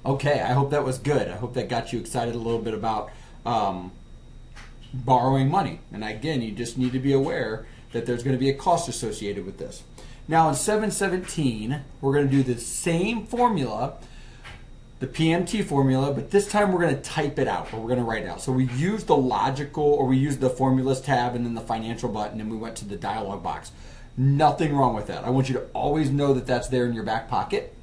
Okay, I hope that was good. I hope that got you excited a little bit about borrowing money. And again, you just need to be aware that there's going to be a cost associated with this. Now in 717, we're going to do the same formula, the PMT formula, but this time we're going to type it out, or we're going to write it out. So we used the logical, or we used the formulas tab and then the financial button, and we went to the dialog box. Nothing wrong with that. I want you to always know that that's there in your back pocket.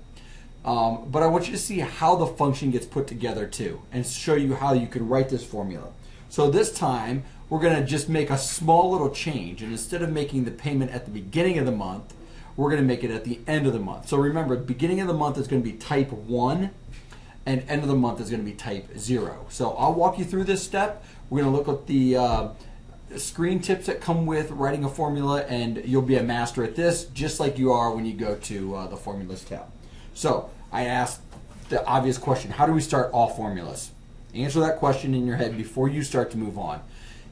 But I want you to see how the function gets put together too, and show you how you can write this formula. So this time, we're going to just make a small little change, and instead of making the payment at the beginning of the month, we're going to make it at the end of the month. So remember, beginning of the month is going to be type 1, and end of the month is going to be type 0. So I'll walk you through this step. We're going to look at the screen tips that come with writing a formula, and you'll be a master at this, just like you are when you go to the formulas tab. So I asked the obvious question, how do we start all formulas? Answer that question in your head before you start to move on.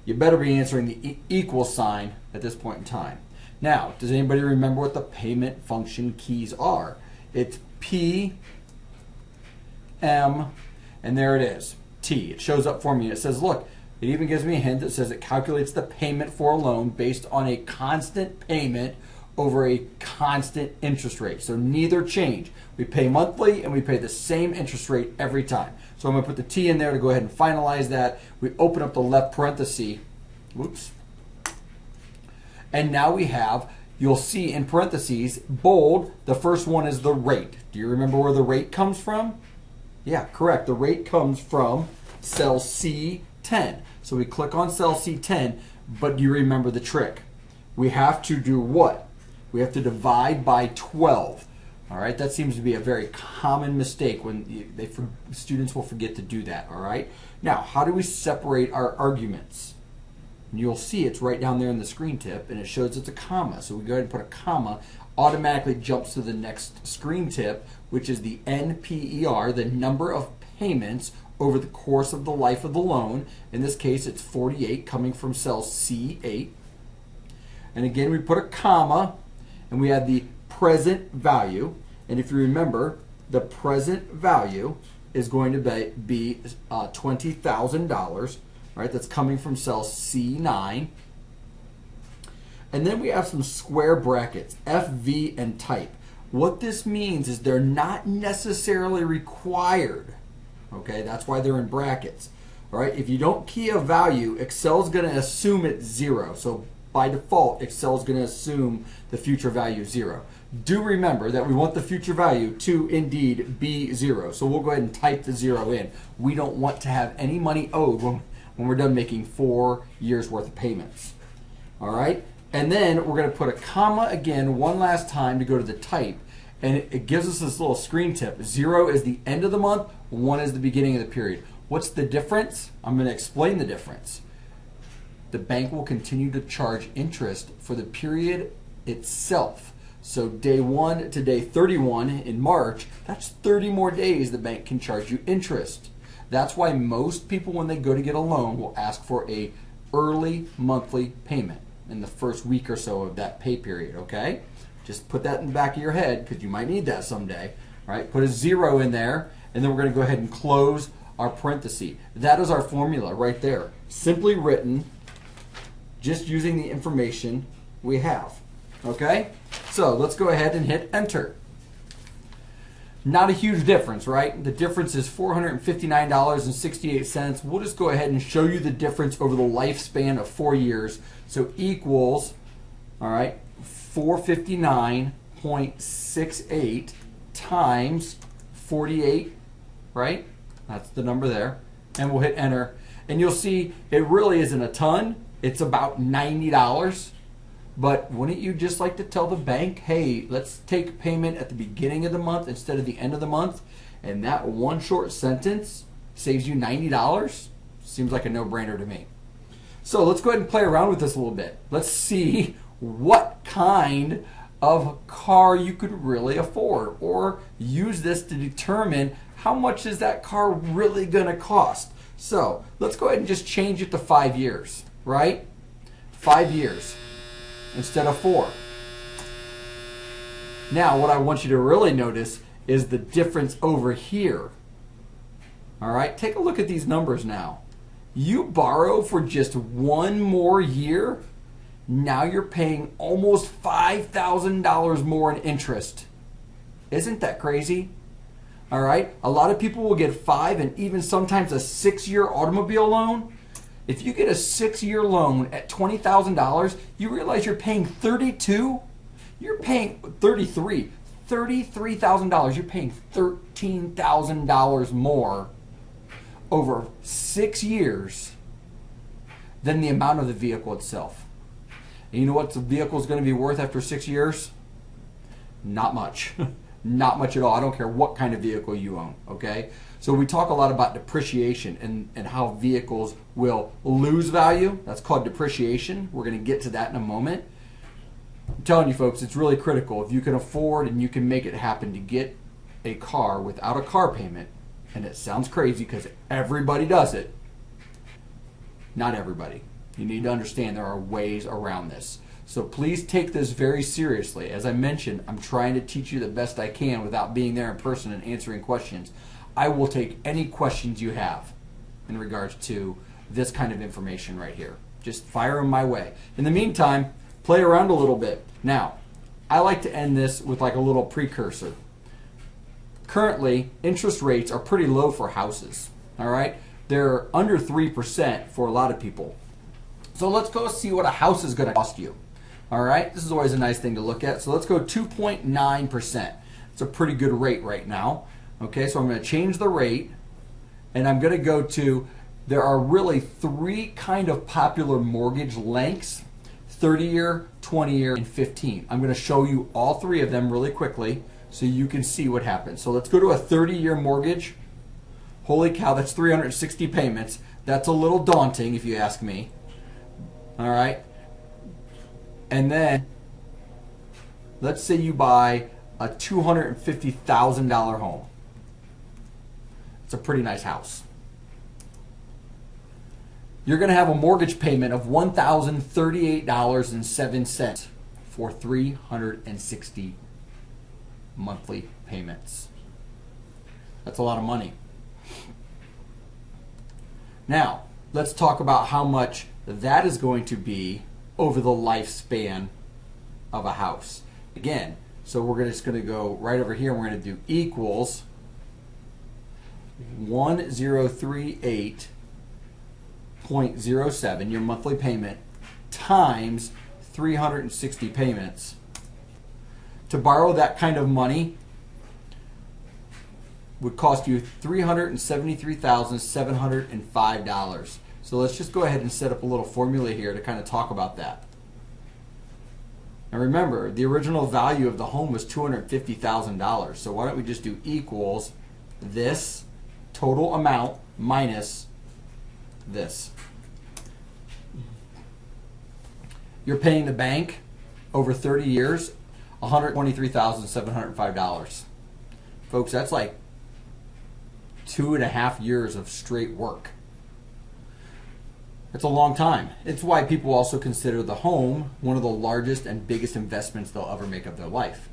You better be answering the equal sign at this point in time. Now, does anybody remember what the payment function keys are? It's P, M, and there it is, T. It shows up for me. It says, look, it even gives me a hint that says it calculates the payment for a loan based on a constant payment over a constant interest rate. So neither change. We pay monthly and we pay the same interest rate every time. So I'm going to put the T in there to go ahead and finalize that. We open up the left parenthesis. Whoops. And now we have, you'll see in parentheses, bold, the first one is the rate. Do you remember where the rate comes from? Yeah, correct. The rate comes from cell C10. So we click on cell C10, but do you remember the trick? We have to do what? We have to divide by 12. All right, that seems to be a very common mistake when students will forget to do that. All right, now how do we separate our arguments? And you'll see it's right down there in the screen tip, and it shows it's a comma. So we go ahead and put a comma, automatically jumps to the next screen tip, which is the NPER, the number of payments over the course of the life of the loan. In this case, it's 48, coming from cell C8. And again, we put a comma, and we add the present value. And if you remember, the present value is going to be $20,000. Right, that's coming from cell C9. And then we have some square brackets, FV and type. What this means is they're not necessarily required. Okay, that's why they're in brackets. All right, if you don't key a value, Excel's going to assume it's 0. So by default, Excel's going to assume the future value is 0. Do remember that we want the future value to indeed be 0. So we'll go ahead and type the 0 in. We don't want to have any money owed when we're done making 4 years worth of payments. All right, and then we're going to put a comma again one last time to go to the type, and it gives us this little screen tip. 0 is the end of the month, 1 is the beginning of the period. What's the difference? I'm going to explain the difference. The bank will continue to charge interest for the period itself. So day 1 to day 31 in March, that's 30 more days the bank can charge you interest. That's why most people, when they go to get a loan, will ask for a early monthly payment in the first week or so of that pay period, okay? Just put that in the back of your head because you might need that someday, right? Put a 0 in there, and then we're going to go ahead and close our parenthesis. That is our formula right there. Simply written, just using the information we have, okay? So let's go ahead and hit enter. Not a huge difference, right? The difference is $459.68. We'll just go ahead and show you the difference over the lifespan of 4 years. So equals, all right, 459.68 times 48, right? That's the number there. And we'll hit enter. And you'll see it really isn't a ton. It's about $90. But wouldn't you just like to tell the bank, hey, let's take payment at the beginning of the month instead of the end of the month? And that one short sentence saves you $90? Seems like a no-brainer to me. So let's go ahead and play around with this a little bit. Let's see what kind of car you could really afford, or use this to determine how much is that car really going to cost. So let's go ahead and just change it to 5 years, right? 5 years. Instead of 4. Now what I want you to really notice is the difference over here. All right, take a look at these numbers now. You borrow for just one more year, now you're paying almost $5,000 more in interest. Isn't that crazy? All right, a lot of people will get 5 and even sometimes a 6-year automobile loan. If you get a 6-year loan at $20,000, you realize you're paying 32. You're paying 33. $33,000. You're paying $13,000 more over 6 years than the amount of the vehicle itself. And you know what the vehicle is going to be worth after 6 years? Not much. Not much at all. I don't care what kind of vehicle you own, okay? So we talk a lot about depreciation and how vehicles will lose value. That's called depreciation. We're going to get to that in a moment. I'm telling you folks, it's really critical. If you can afford and you can make it happen to get a car without a car payment, and it sounds crazy because everybody does it, not everybody. You need to understand there are ways around this. So please take this very seriously. As I mentioned, I'm trying to teach you the best I can without being there in person and answering questions. I will take any questions you have in regards to this kind of information right here. Just fire them my way. In the meantime, play around a little bit. Now, I like to end this with like a little precursor. Currently, interest rates are pretty low for houses. All right? They're under 3% for a lot of people. So let's go see what a house is going to cost you. All right? This is always a nice thing to look at. So let's go 2.9%. It's a pretty good rate right now. Okay, so I'm going to change the rate, and I'm going to go to, there are really 3 kind of popular mortgage lengths: 30-year, 20-year, and 15. I'm going to show you all 3 of them really quickly so you can see what happens. So let's go to a 30-year mortgage. Holy cow, that's 360 payments. That's a little daunting if you ask me. All right. And then let's say you buy a $250,000 home. It's a pretty nice house. You're going to have a mortgage payment of $1,038.07 for 360 monthly payments. That's a lot of money. Now, let's talk about how much that is going to be over the lifespan of a house. Again, so we're just going to go right over here and we're going to do equals 1038.07, your monthly payment, times 360 payments. To borrow that kind of money would cost you $373,705. So let's just go ahead and set up a little formula here to kind of talk about that. Now remember, the original value of the home was $250,000. So why don't we just do equals this total amount minus this. You're paying the bank over 30 years $123,705. Folks, that's like 2.5 years of straight work. It's a long time. It's why people also consider the home one of the largest and biggest investments they'll ever make of their life.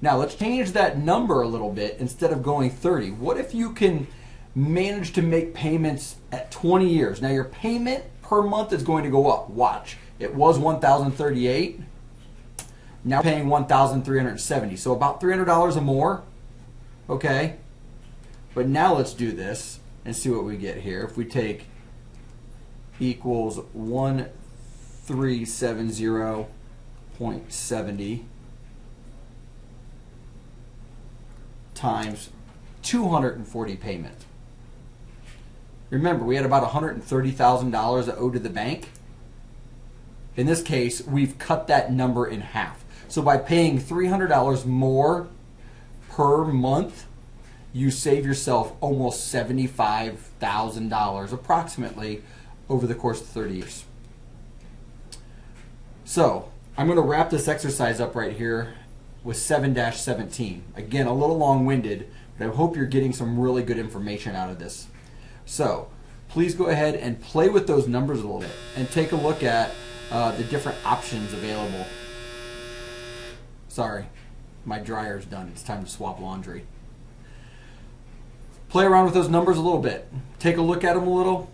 Now let's change that number a little bit. Instead of going 30, what if you can manage to make payments at 20 years? Now your payment per month is going to go up. Watch. It was $1,038. Now paying $1,370. So about $300 or more. Okay. But now let's do this and see what we get here. If we take equals 1370.70 times 240 payment. Remember, we had about $130,000 that owed to the bank. In this case, we've cut that number in half. So by paying $300 more per month, you save yourself almost $75,000 approximately over the course of 30 years. So I'm going to wrap this exercise up right here with 7-17. Again, a little long-winded, but I hope you're getting some really good information out of this. So please go ahead and play with those numbers a little bit and take a look at the different options available. Sorry, my dryer's done. It's time to swap laundry. Play around with those numbers a little bit. Take a look at them a little.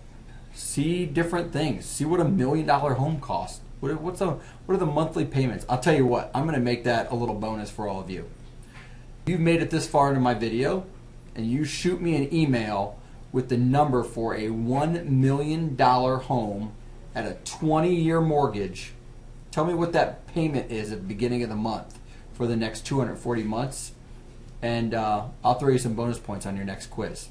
See different things. See what $1 million home costs. What are the monthly payments? I'll tell you what, I'm going to make that a little bonus for all of you. If you've made it this far into my video and you shoot me an email with the number for a $1 million home at a 20-year mortgage, tell me what that payment is at the beginning of the month for the next 240 months, and I'll throw you some bonus points on your next quiz.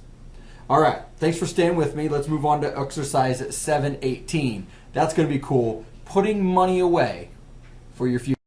All right, thanks for staying with me. Let's move on to exercise 718. That's going to be cool. Putting money away for your future.